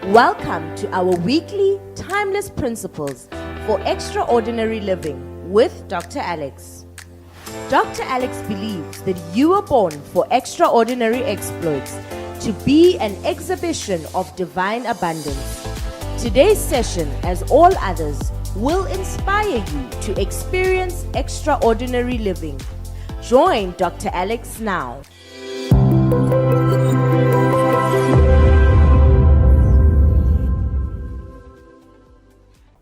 Welcome to our weekly Timeless Principles for Extraordinary Living with Dr. Alex. Dr. Alex believes that you were born for extraordinary exploits, to be an exhibition of divine abundance. Today's session, as all others, will inspire you to experience extraordinary living. Join Dr. Alex now.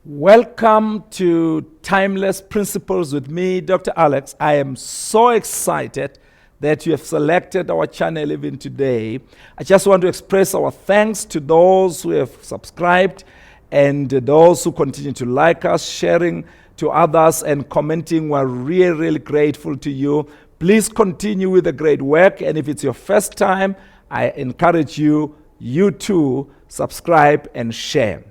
Welcome to Timeless Principles with me, Dr. Alex. I am so excited that you have selected our channel even today. I just want to express our thanks to those who have subscribed and those who continue to like us, sharing to others and commenting. We're really, really grateful to you. Please continue with the great work. And if it's your first time, I encourage you too, subscribe and share.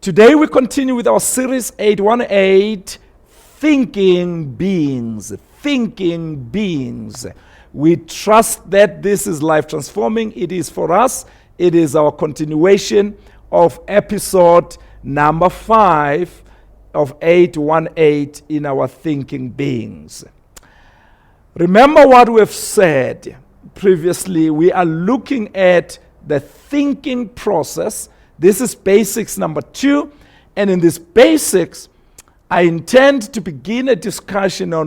Today we continue with our series 818, Thinking Beings. Thinking Beings. We trust that this is life transforming. It is for us. It is our continuation of episode number 5 of 818 in our Thinking Beings. Remember what we've said previously. We are looking at the thinking process. This is basics number 2. And in this basics, I intend to begin a discussion on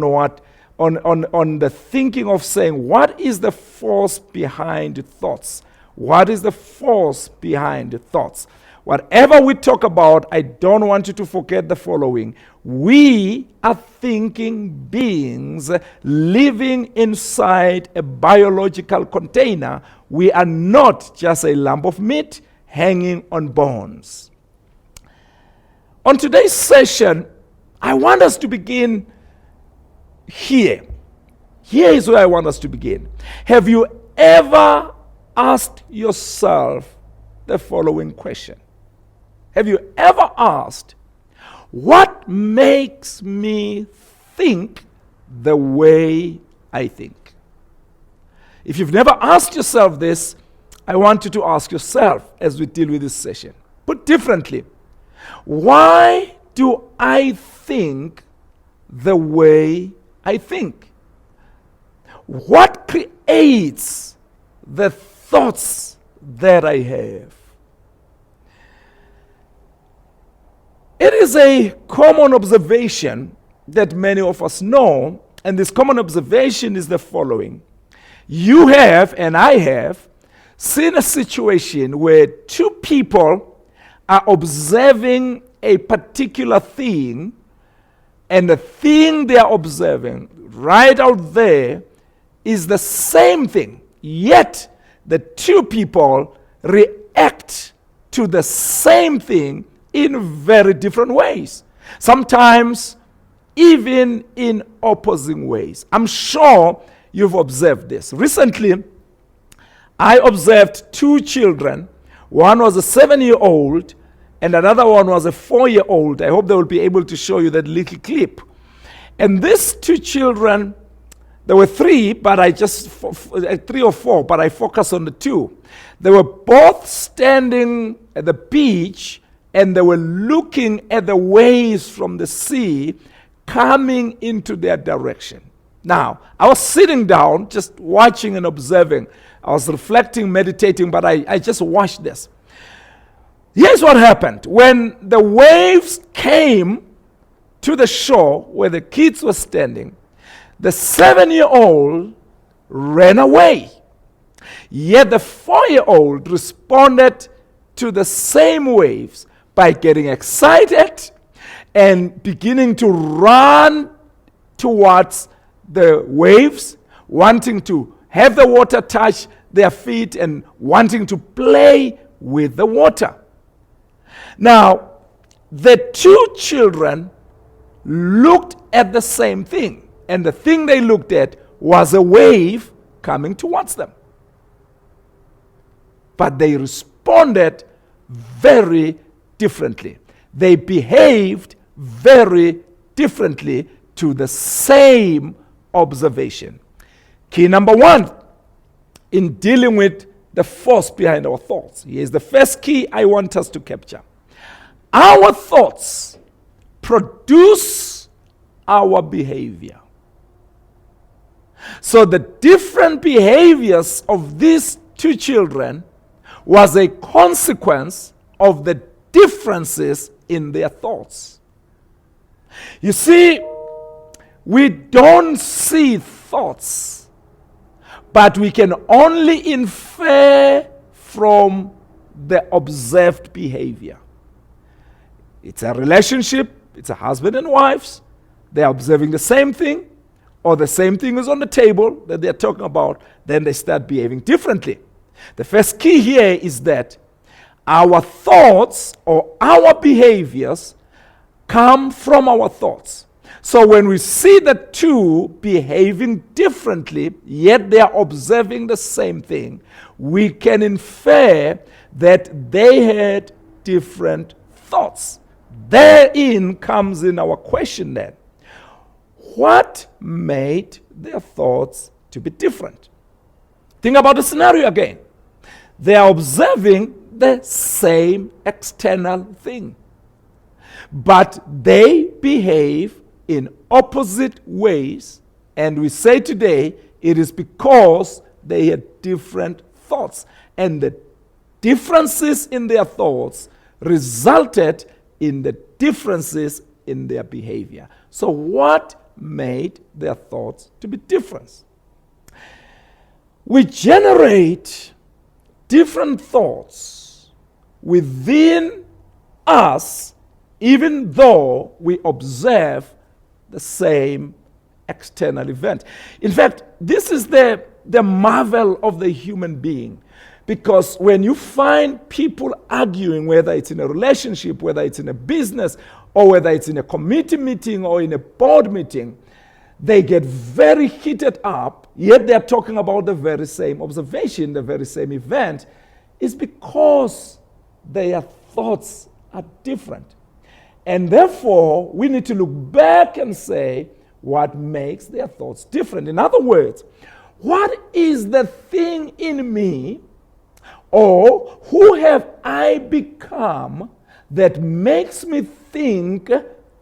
the thinking of saying, what is the force behind thoughts? What is the force behind thoughts? Whatever we talk about, I don't want you to forget the following. We are thinking beings living inside a biological container. We are not just a lump of meat hanging on bones. On today's session, I want us to begin here. Here is where I want us to begin. Have you ever asked yourself the following question? Have you ever asked, what makes me think the way I think? If you've never asked yourself this, I want you to ask yourself as we deal with this session. Put differently, why do I think the way I think? What creates the thoughts that I have? It is a common observation that many of us know, and this common observation is the following. You have, and I have, seen a situation where two people are observing a particular thing, and the thing they are observing right out there is the same thing, yet the two people react to the same thing in very different ways, sometimes even in opposing ways. I'm sure you've observed this. Recently, I observed two children. One was a 7-year-old and another one was a 4-year-old. I hope they will be able to show you that little clip. And these two children, there were 3, but 3 or 4, but I focus on the 2. They were both standing at the beach and they were looking at the waves from the sea coming into their direction. Now, I was sitting down, just watching and observing. I was reflecting, meditating, but I just watched this. Here's what happened. When the waves came to the shore where the kids were standing, the 7-year-old ran away. Yet the 4-year-old responded to the same waves by getting excited and beginning to run towards the waves, wanting to have the water touch their feet and wanting to play with the water. Now, the two children looked at the same thing, and the thing they looked at was a wave coming towards them. But they responded very differently. They behaved very differently to the same observation. Key number 1 in dealing with the force behind our thoughts. Here's the first key I want us to capture. Our thoughts produce our behavior. So the different behaviors of these two children was a consequence of the differences in their thoughts. You see, we don't see thoughts, but we can only infer from the observed behavior. It's a relationship, it's a husband and wives, they're observing the same thing, or the same thing is on the table that they're talking about, then they start behaving differently. The first key here is that our thoughts or our behaviors come from our thoughts. So when we see the two behaving differently, yet they are observing the same thing, we can infer that they had different thoughts. Therein comes in our question then. What made their thoughts to be different? Think about the scenario again. They are observing the same external thing, but they behave in opposite ways, and we say today it is because they had different thoughts, and the differences in their thoughts resulted in the differences in their behavior. So what made their thoughts to be different? We generate different thoughts within us even though we observe the same external event. In fact, this is the marvel of the human being. Because when you find people arguing, whether it's in a relationship, whether it's in a business, or whether it's in a committee meeting or in a board meeting, they get very heated up, yet they're talking about the very same observation, the very same event. It's because their thoughts are different. And therefore, we need to look back and say, what makes their thoughts different? In other words, what is the thing in me, or who have I become that makes me think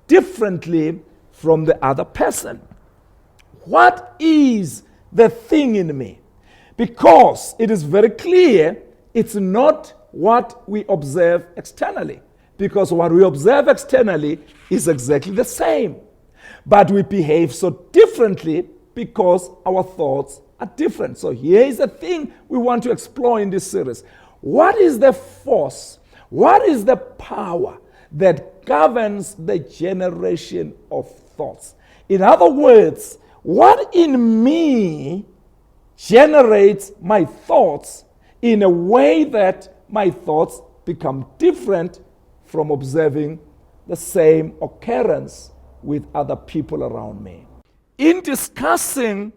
differently from the other person? What is the thing in me? Because it is very clear it's not what we observe externally. Because what we observe externally is exactly the same. But we behave so differently because our thoughts are different. So here is the thing we want to explore in this series. What is the force? What is the power that governs the generation of thoughts? In other words, what in me generates my thoughts in a way that my thoughts become different from observing the same occurrence with other people around me? In discussing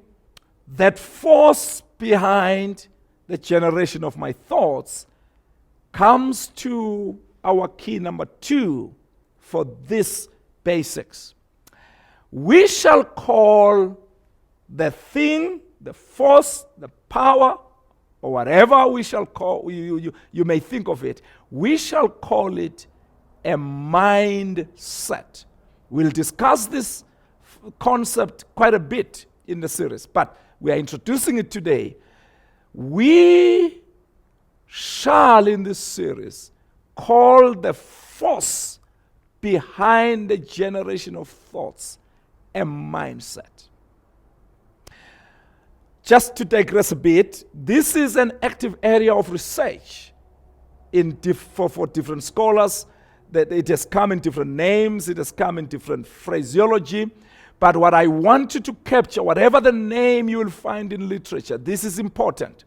that force behind the generation of my thoughts comes to our key number 2 for this basics. We shall call the thing, the force, the power, or whatever we shall call, you may think of it, we shall call it a mindset. We'll discuss this concept quite a bit in the series, but we are introducing it today. We shall, in this series, call the force behind the generation of thoughts a mindset. Just to digress a bit, this is an active area of research for different scholars. That it has come in different names, it has come in different phraseology. But what I want you to capture, whatever the name you will find in literature, this is important.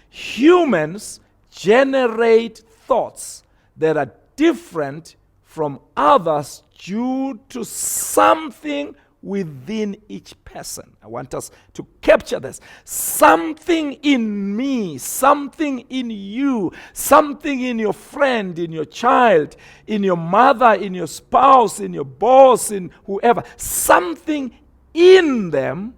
Humans generate thoughts that are different from others due to something within each person. I want us to capture this. Something in me, something in you, something in your friend, in your child, in your mother, in your spouse, in your boss, in whoever. Something in them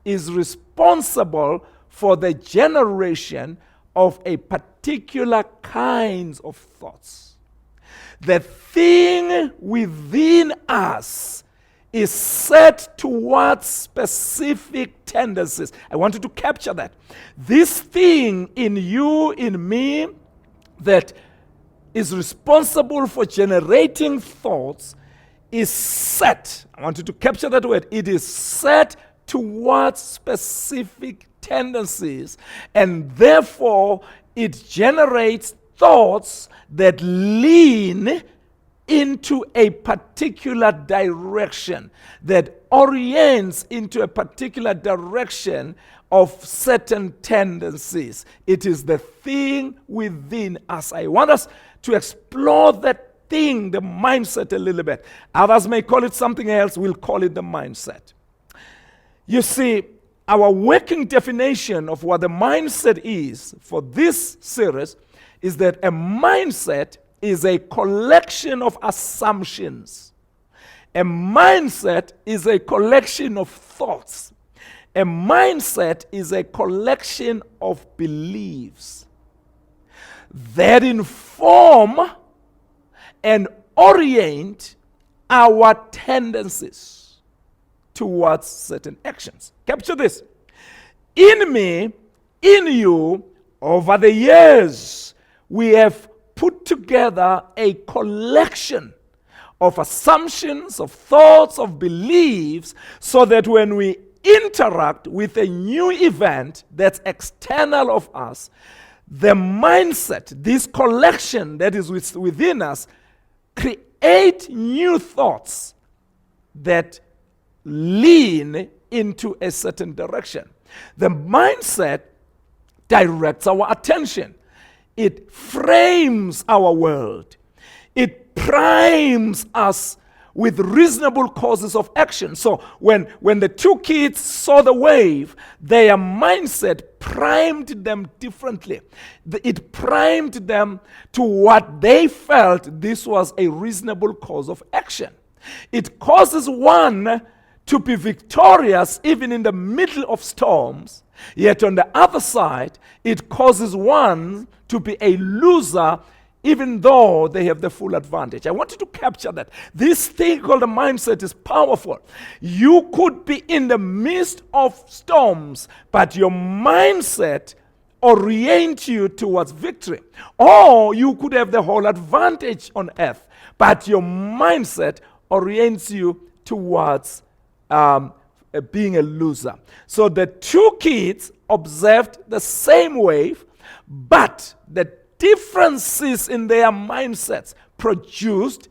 is responsible for the generation of a particular kinds of thoughts. The thing within us is set towards specific tendencies. I want you to capture that. This thing in you, in me, that is responsible for generating thoughts is set. I want you to capture that word. It is set towards specific tendencies, and therefore it generates thoughts that lean into a particular direction, that orients into a particular direction of certain tendencies. It is the thing within us. I want us to explore that thing, the mindset, a little bit. Others may call it something else. We'll call it the mindset. You see, our working definition of what the mindset is for this series is that a mindset is a collection of assumptions. A mindset is a collection of thoughts. A mindset is a collection of beliefs that inform and orient our tendencies towards certain actions. Capture this. In me, in you, over the years, we have put together a collection of assumptions, of thoughts, of beliefs, so that when we interact with a new event that's external of us, the mindset, this collection that is within us, create new thoughts that lean into a certain direction. The mindset directs our attention. It frames our world. It primes us with reasonable causes of action. So when the two kids saw the wave, their mindset primed them differently. It primed them to what they felt this was a reasonable cause of action. It causes one to be victorious even in the middle of storms, yet on the other side, it causes one to be a loser even though they have the full advantage. I want you to capture that. This thing called a mindset is powerful. You could be in the midst of storms, but your mindset orients you towards victory. Or you could have the whole advantage on earth, but your mindset orients you towards being a loser. So the two kids observed the same wave, but the differences in their mindsets produced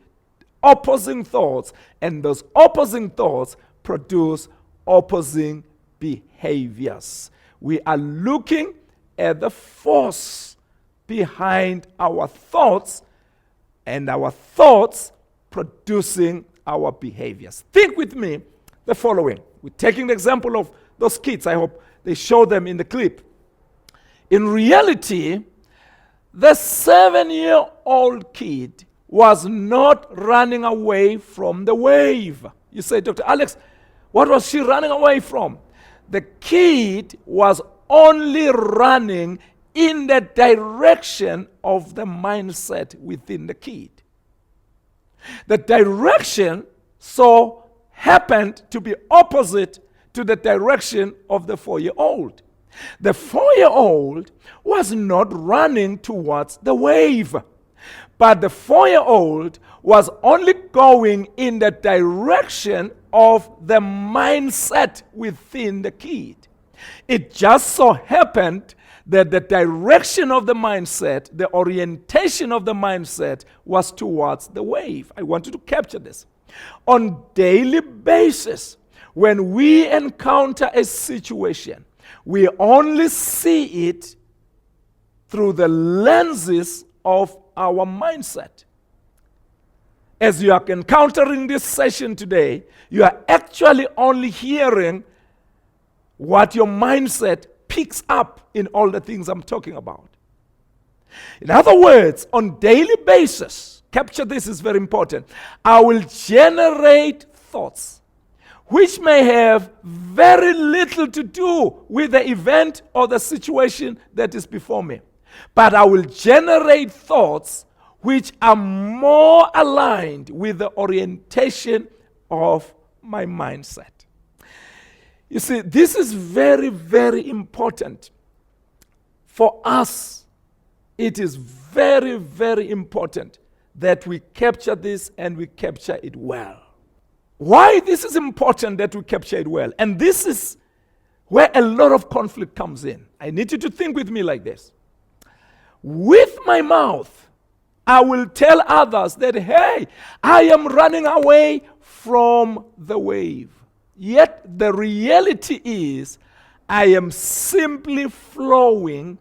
opposing thoughts, and those opposing thoughts produce opposing behaviors. We are looking at the force behind our thoughts, and our thoughts producing our behaviors. Think with me the following. We're taking the example of those kids. I hope they show them in the clip. In reality, the 7-year-old kid was not running away from the wave. You say, Dr. Alex, what was she running away from? The kid was only running in the direction of the mindset within the kid. The direction so happened to be opposite to the direction of the 4-year-old. The 4-year-old was not running towards the wave, but the 4-year-old was only going in the direction of the mindset within the kid. It just so happened that the direction of the mindset, the orientation of the mindset was towards the wave. I want you to capture this. On daily basis, when we encounter a situation, we only see it through the lenses of our mindset. As you are encountering this session today, you are actually only hearing what your mindset picks up in all the things I'm talking about. In other words, on daily basis, capture this, is very important, I will generate thoughts which may have very little to do with the event or the situation that is before me. but I will generate thoughts which are more aligned with the orientation of my mindset. You see, this is very, very important for us. It is very, very important that we capture this and we capture it well. Why this is important that we capture it well? And this is where a lot of conflict comes in. I need you to think with me like this. With my mouth, I will tell others that, hey, I am running away from the wave. Yet the reality is, I am simply flowing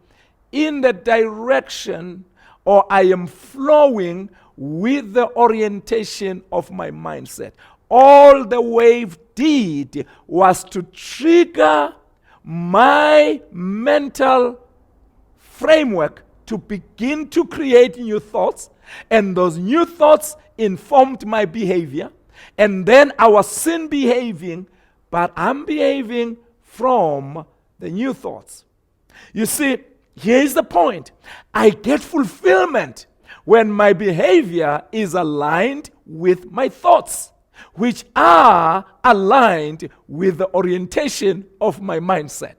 in the direction, or I am flowing with the orientation of my mindset. All the wave did was to trigger my mental framework to begin to create new thoughts, and those new thoughts informed my behavior, and then I was seen behaving, but I'm behaving from the new thoughts. You see, here's the point. I get fulfillment when my behavior is aligned with my thoughts, which are aligned with the orientation of my mindset.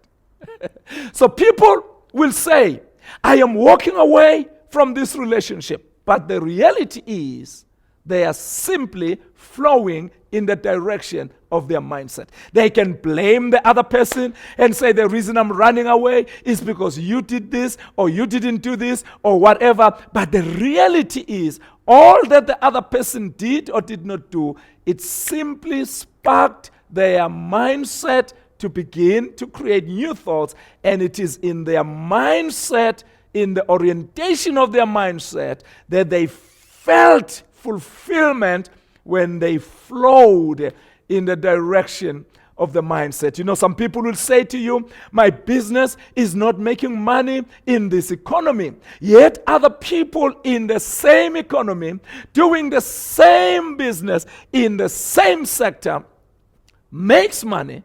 So people will say, I am walking away from this relationship. But the reality is, they are simply flowing in the direction of their mindset. They can blame the other person and say, the reason I'm running away is because you did this, or you didn't do this, or whatever. But the reality is, all that the other person did or did not do, it simply sparked their mindset to begin to create new thoughts. And it is in their mindset, in the orientation of their mindset, that they felt fulfillment when they flowed in the direction of the mindset. You know, some people will say to you, my business is not making money in this economy. Yet other people in the same economy, doing the same business in the same sector, makes money,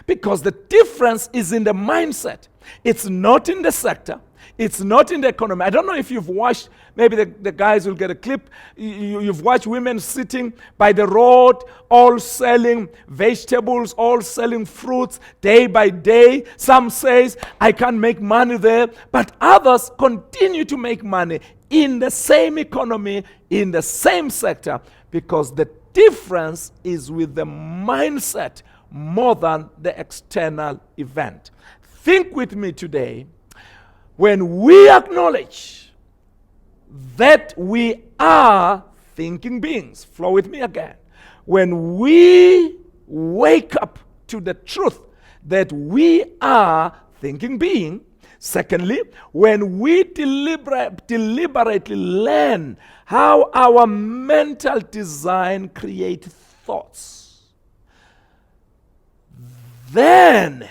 because the difference is in the mindset. It's not in the sector. It's not in the economy. I don't know if you've watched, maybe the guys will get a clip. You've watched women sitting by the road, all selling vegetables, all selling fruits day by day. Some says, I can't make money there. But others continue to make money in the same economy, in the same sector, because the difference is with the mindset more than the external event. Think with me today. When we acknowledge that we are thinking beings, flow with me again. When we wake up to the truth that we are thinking being, secondly, when we deliberately learn how our mental design creates thoughts, then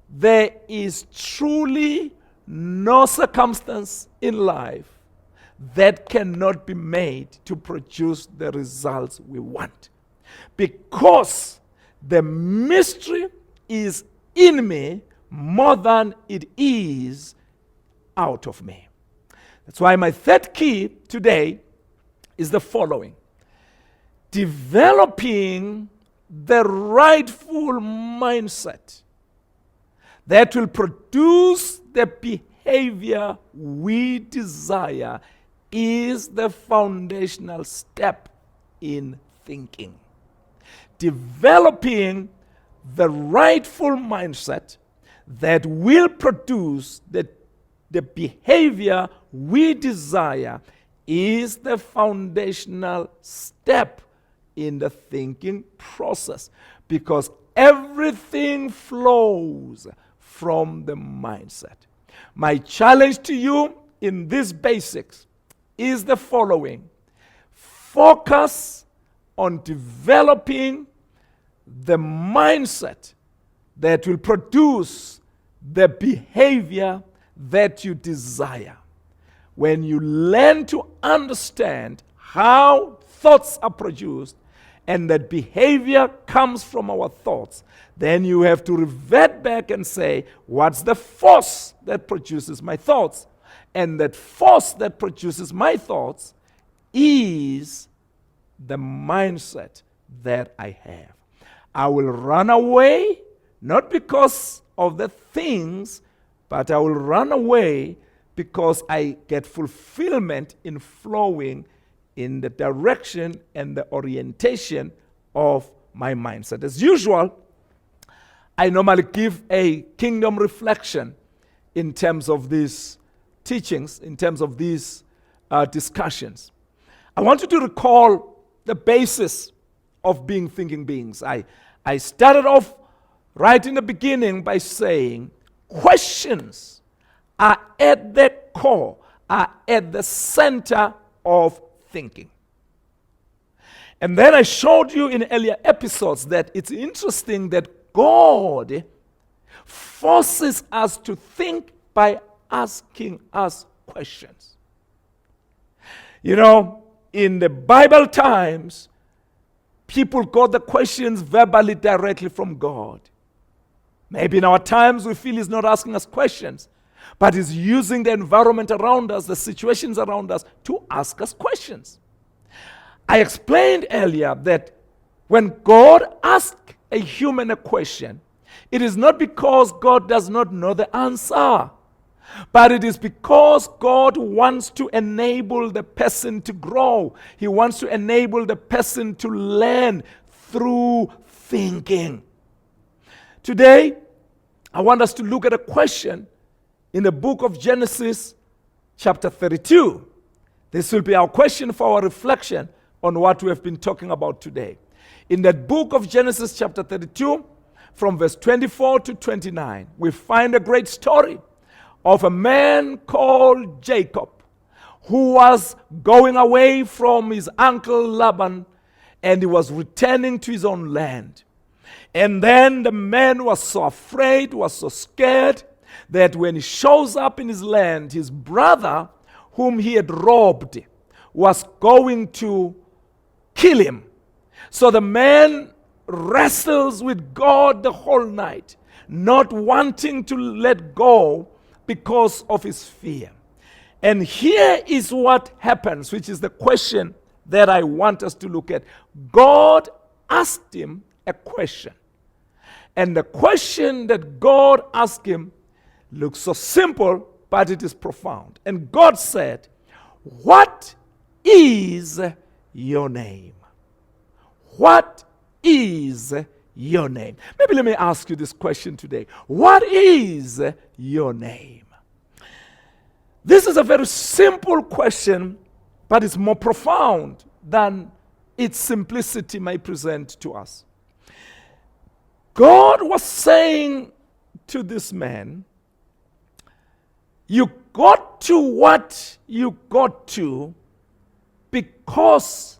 there is truly no circumstance in life that cannot be made to produce the results we want. Because the mystery is in me more than it is out of me. That's why my third key today is the following: developing the rightful mindset that will produce the behavior we desire is the foundational step in thinking. Developing the rightful mindset that will produce the behavior we desire is the foundational step in the thinking process, because everything flows from the mindset. My challenge to you in these basics is the following: focus on developing the mindset that will produce the behavior that you desire. When you learn to understand how thoughts are produced and that behavior comes from our thoughts, then you have to revert back and say, what's the force that produces my thoughts? And that force that produces my thoughts is the mindset that I have. I will run away, not because of the things, but I will run away because I get fulfillment in flowing in the direction and the orientation of my mindset. As usual, I normally give a kingdom reflection in terms of these teachings, in terms of these discussions. I want you to recall the basis of being thinking beings. I started off right in the beginning by saying questions are at the core, are at the center of thinking. And then I showed you in earlier episodes that it's interesting that God forces us to think by asking us questions. You know, in the Bible times, people got the questions verbally directly from God. Maybe in our times we feel He's not asking us questions, but He's using the environment around us, the situations around us, to ask us questions. I explained earlier that when God asks a human a question, it is not because God does not know the answer, but it is because God wants to enable the person to grow. He wants to enable the person to learn through thinking. Today, I want us to look at a question in the book of Genesis, chapter 32. This will be our question for our reflection on what we have been talking about today. In that book of Genesis, chapter 32, from verse 24 to 29, we find a great story of a man called Jacob, who was going away from his uncle Laban, and he was returning to his own land. And then the man was so afraid, was so scared, that when he shows up in his land, his brother, whom he had robbed, was going to kill him. So the man wrestles with God the whole night, not wanting to let go because of his fear. And here is what happens, which is the question that I want us to look at. God asked him a question. And the question that God asked him looks so simple, but it is profound. And God said, "What is your name?" What is your name? Maybe let me ask you this question today. What is your name? This is a very simple question, but it's more profound than its simplicity may present to us. God was saying to this man, you got to what you got to because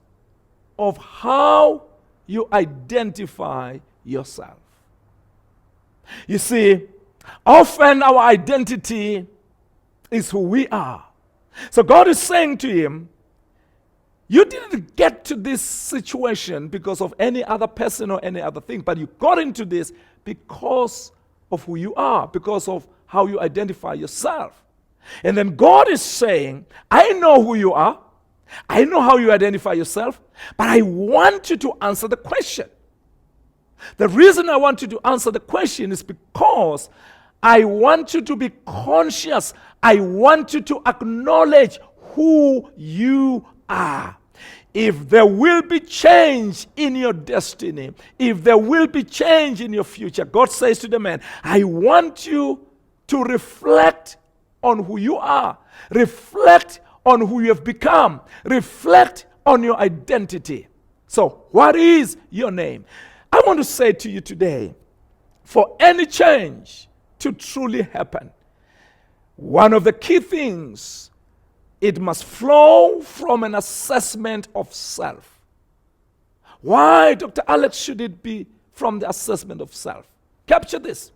of how you identify yourself. You see, often our identity is who we are. So God is saying to him, you didn't get to this situation because of any other person or any other thing, but you got into this because of who you are, because of how you identify yourself. And then God is saying, I know who you are. I know how you identify yourself, but I want you to answer the question. The reason I want you to answer the question is because I want you to be conscious. I want you to acknowledge who you are. If there will be change in your destiny, if there will be change in your future, God says to the man, I want you to reflect on who you are. Reflect on who you have become. Reflect on your identity. So, what is your name? I want to say to you today, for any change to truly happen, one of the key things, it must flow from an assessment of self. Why, Dr. Alex, should it be from the assessment of self? Capture this.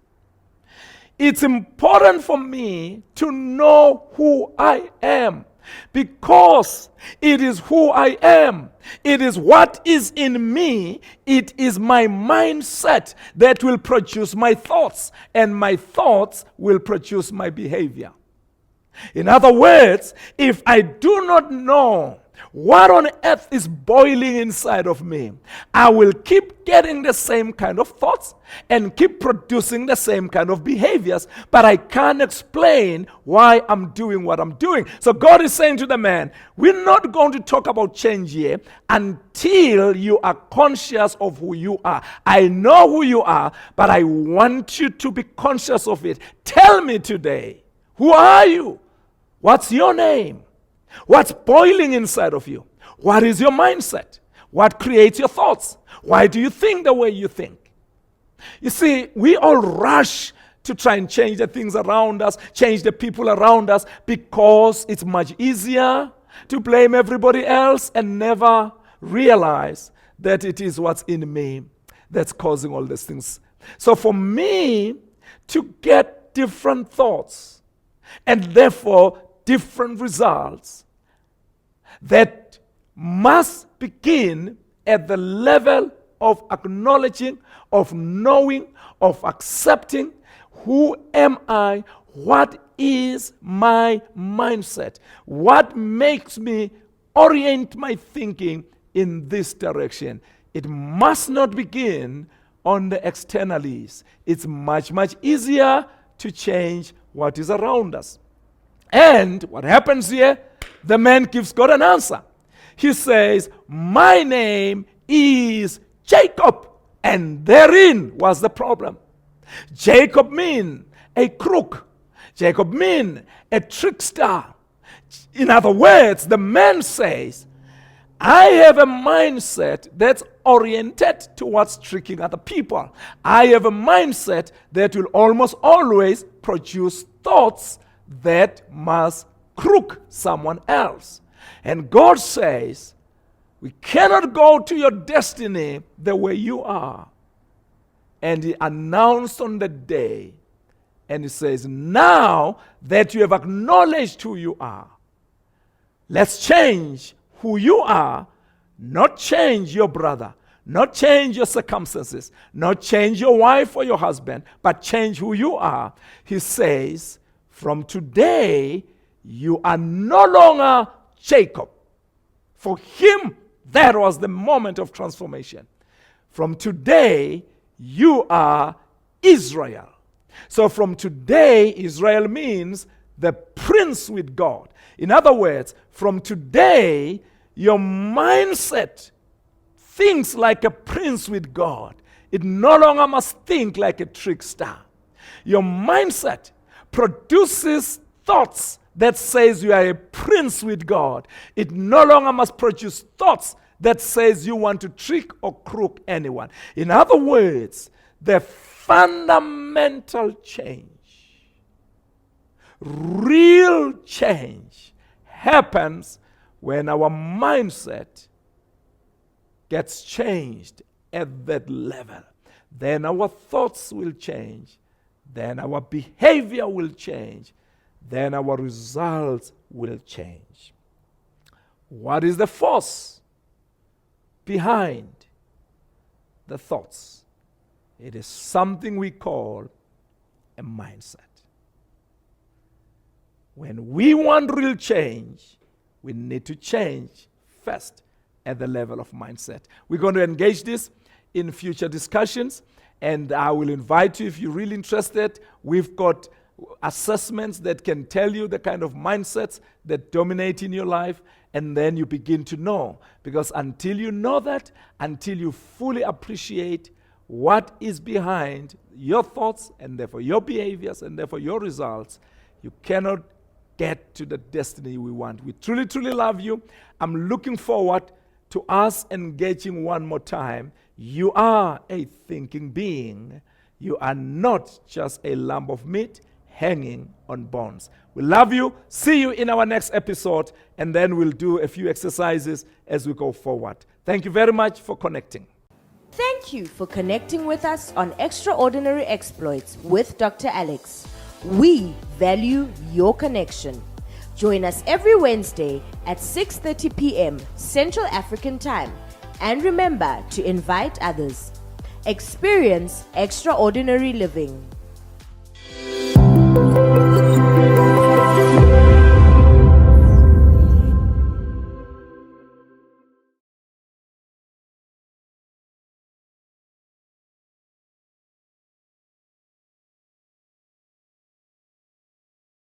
It's important for me to know who I am, because it is who I am. It is what is in me. It is my mindset that will produce my thoughts, and my thoughts will produce my behavior. In other words, if I do not know what on earth is boiling inside of me, I will keep getting the same kind of thoughts and keep producing the same kind of behaviors, but I can't explain why I'm doing what I'm doing. So God is saying to the man, we're not going to talk about change here until you are conscious of who you are. I know who you are, but I want you to be conscious of it. Tell me today, who are you? What's your name? What's boiling inside of you? What is your mindset? What creates your thoughts? Why do you think the way you think? You see, we all rush to try and change the things around us, change the people around us, because it's much easier to blame everybody else and never realize that it is what's in me that's causing all these things. So for me to get different thoughts and therefore different results, that must begin at the level of acknowledging, of knowing, of accepting who am I, what is my mindset, what makes me orient my thinking in this direction. It must not begin on the externalities. It's much, much easier to change what is around us. And what happens here? The man gives God an answer. He says, my name is Jacob. And therein was the problem. Jacob means a crook. Jacob means a trickster. In other words, the man says, I have a mindset that's oriented towards tricking other people. I have a mindset that will almost always produce thoughts that must crook someone else. And God says, we cannot go to your destiny the way you are. And he announced on the day, and he says, now that you have acknowledged who you are, let's change who you are, not change your brother, not change your circumstances, not change your wife or your husband, but change who you are. He says, from today, you are no longer Jacob. For him, that was the moment of transformation. From today, you are Israel. So from today, Israel means the prince with God. In other words, from today, your mindset thinks like a prince with God. It no longer must think like a trickster. Your mindset produces thoughts that says you are a prince with God. It no longer must produce thoughts that says you want to trick or crook anyone. In other words, the fundamental change, real change, happens when our mindset gets changed at that level. Then our thoughts will change. Then our behavior will change. Then our results will change. What is the force behind the thoughts? It is something we call a mindset. When we want real change, we need to change first at the level of mindset. We're going to engage this in future discussions, and I will invite you, if you're really interested, we've got assessments that can tell you the kind of mindsets that dominate in your life, and then you begin to know. Because until you know that, until you fully appreciate what is behind your thoughts, and therefore your behaviors, and therefore your results, you cannot get to the destiny we want. We truly, truly love you. I'm looking forward to us engaging one more time. You are a thinking being. You are not just a lump of meat hanging on bones. We love you. See you in our next episode, and then we'll do a few exercises as we go forward. Thank you very much for connecting. Thank you for connecting with us on Extraordinary Exploits with Dr. Alex. We value your connection. Join us every Wednesday at 6:30 p.m. Central African Time. And remember to invite others. Experience extraordinary living.